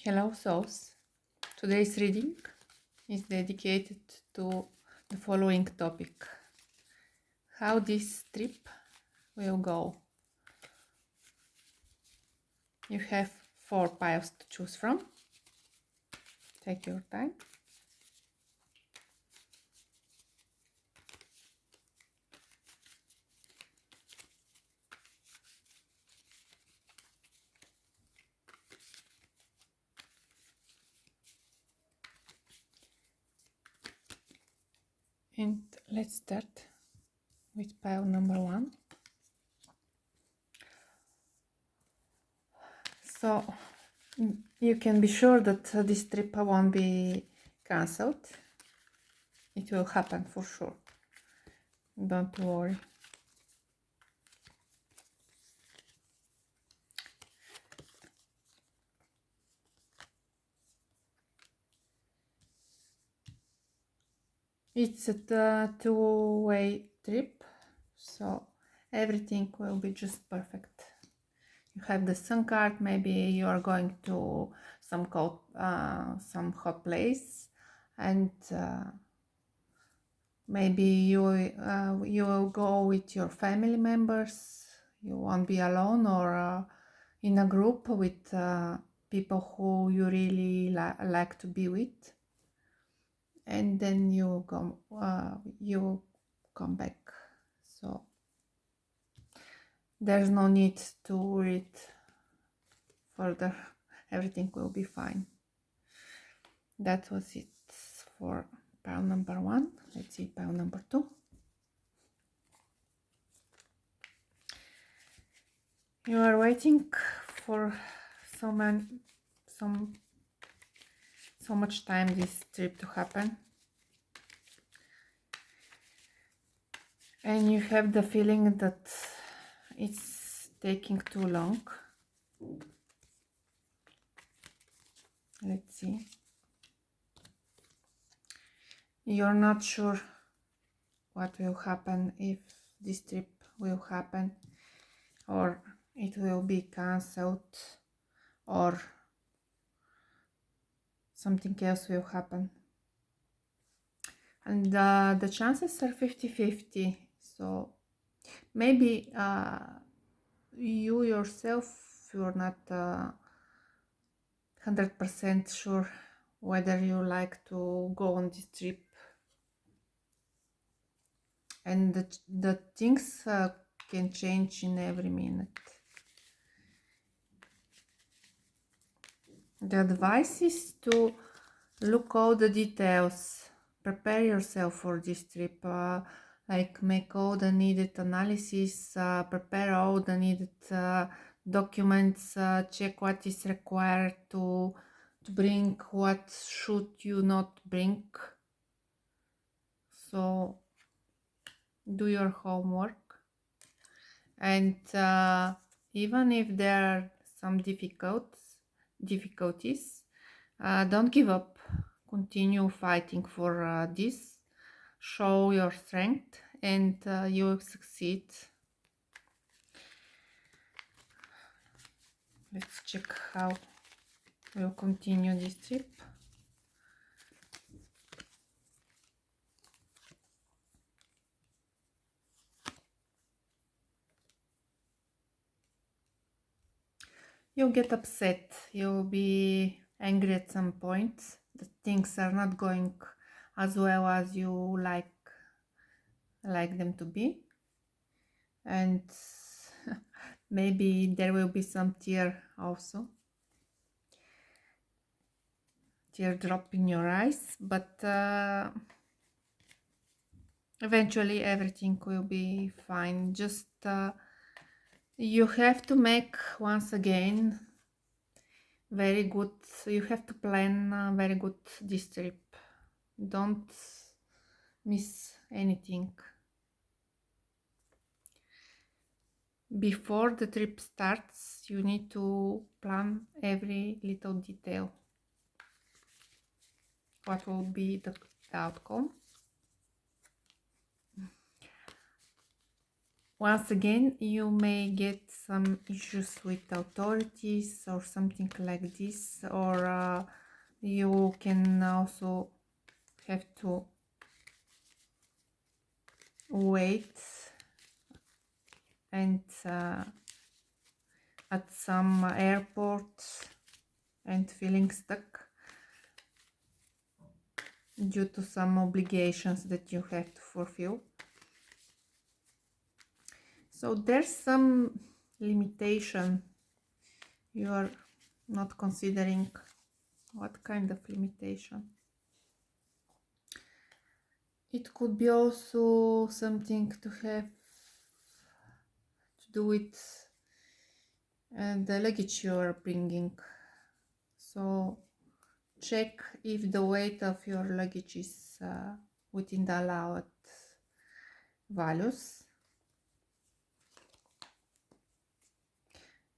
Hello souls. Today's reading is dedicated to the following topic: how this trip will go. You have 4 piles to choose from. Take your time. And let's start with pile number 1. So you can be sure that this trip won't be cancelled. It will happen for sure. Don't worry. It's a two-way trip, so everything will be just perfect. You have the sun card. Maybe you are going to some hot place, and maybe you will go with your family members. You won't be alone, or in a group with people who you really like to be with. And then you come back. So there's no need to read further. Everything will be fine. That was it for pile number 1. Let's see pile number 2. You are waiting for so much time this trip to happen, and you have the feeling that it's taking too long. Let's see. You're not sure what will happen, if this trip will happen, or it will be cancelled, or something else will happen. And the chances are 50-50. So maybe you yourself, you're not 100% sure whether you like to go on this trip, and the things can change in every minute. The advice is to look all the details, prepare yourself for this trip, like make all the needed analysis, prepare all the needed documents, check what is required to bring, what should you not bring. So do your homework, and even if there are some difficulties, don't give up. Continue fighting for this. Show your strength, and you will succeed. Let's check how we'll continue this trip. You'll get upset. You'll be angry at some point that things are not going as well as you like them to be, and maybe there will be some teardrop in your eyes, but eventually everything will be fine. Just you have to make, once again, very good, you have to plan very good this trip. Don't miss anything. Before the trip starts, you need to plan every little detail. What will be the outcome? once again, you may get some issues with authorities or something like this, or you can also have to wait and at some airports and feeling stuck due to some obligations that you have to fulfill. So there's some limitation you are not considering. What kind of limitation? It could be also something to have to do with the luggage you are bringing. So check if the weight of your luggage is within the allowed values,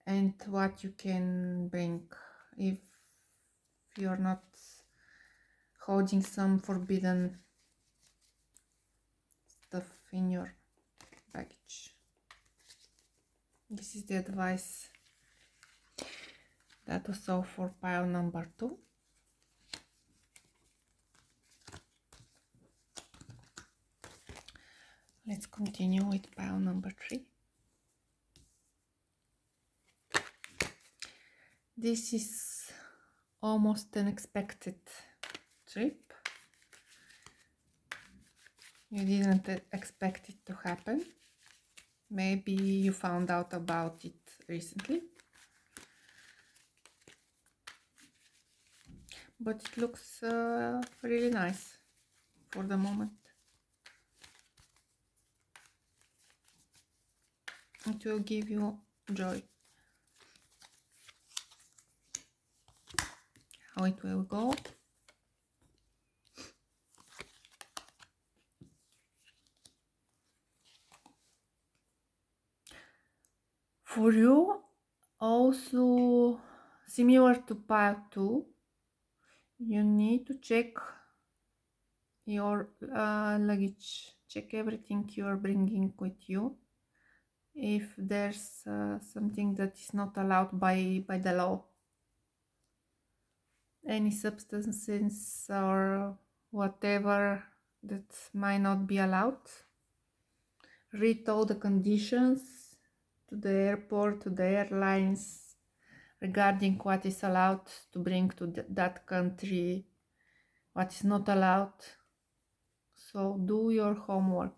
and what you can bring if you're not holding some forbidden stuff in your baggage. This is the advice that was all for pile number 2. Let's continue with pile number 3. This is almost unexpected trip. You didn't expect it to happen. Maybe you found out about it recently. But it looks really nice for the moment. It will give you joy. How it will go. For you, also similar to pile 2, you need to check your luggage. Check everything you are bringing with you. If there's something that is not allowed by the law, any substances or whatever that might not be allowed. Read all the conditions to the airport, to the airlines, regarding what is allowed to bring to that country, what is not allowed. So do your homework.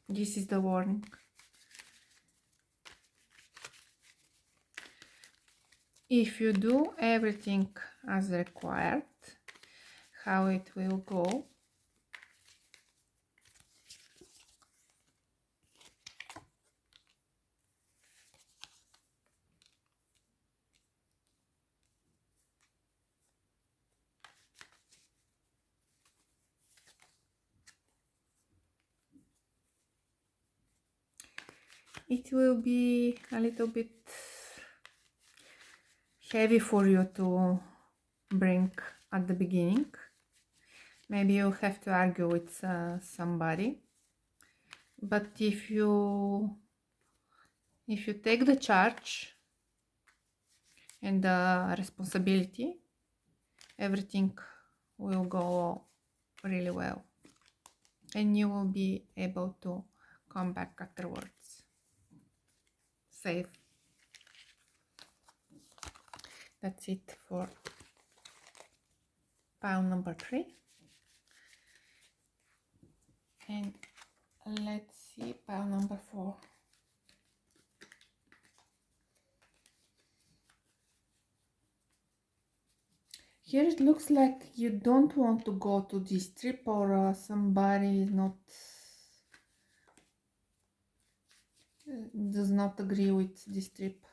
This is the warning. If you do everything as required, how it will go. It will be a little bit heavy for you to bring at the beginning. Maybe you have to argue with somebody. But if you take the charge and the responsibility, everything will go really well, and you will be able to come back afterwards safe. That's it for pile number 3. And let's see pile number 4. Here it looks like you don't want to go to this trip, or somebody does not agree with this trip.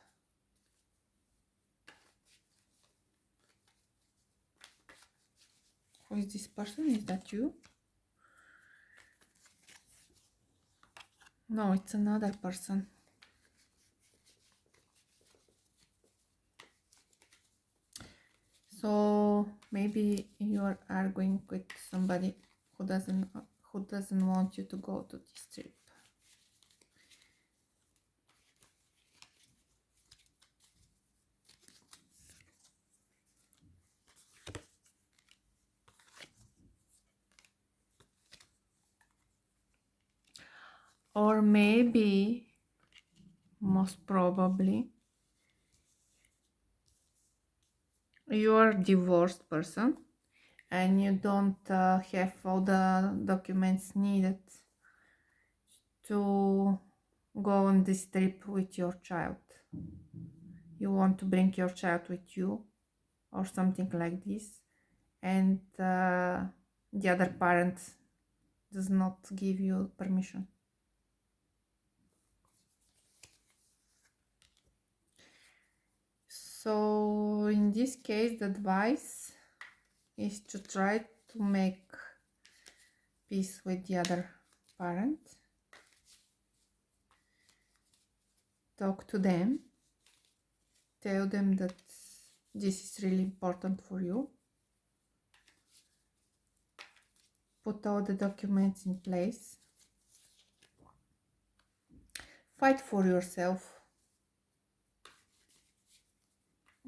Who is this person? Is that you? No, it's another person. So maybe you are arguing with somebody who doesn't want you to go to this trip. Or maybe, most probably, you are a divorced person and you don't have all the documents needed to go on this trip with your child. You want to bring your child with you or something like this, and the other parent does not give you permission. So in this case, the advice is to try to make peace with the other parent. Talk to them. Tell them that this is really important for you. Put all the documents in place. Fight for yourself.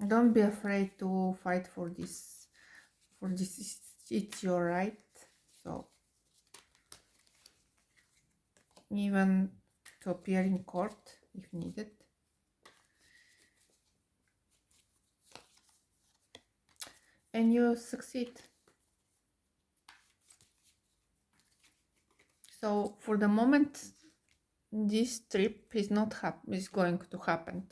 Don't be afraid to fight for this. It's your right. So even to appear in court if needed. And you succeed. So for the moment, this trip is not is going to happen.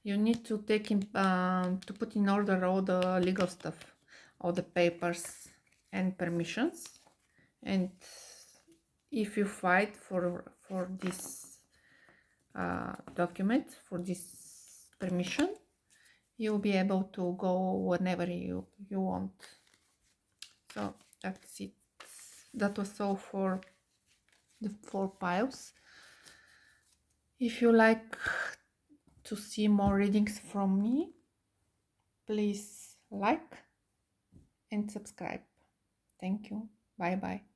You need to take in, to put in order all the legal stuff, all the papers and permissions. And if you fight for this document, for this permission, you'll be able to go whenever you want. So that's it. That was all for the 4 piles. If you like to see more readings from me, please like and subscribe. Thank you. Bye bye.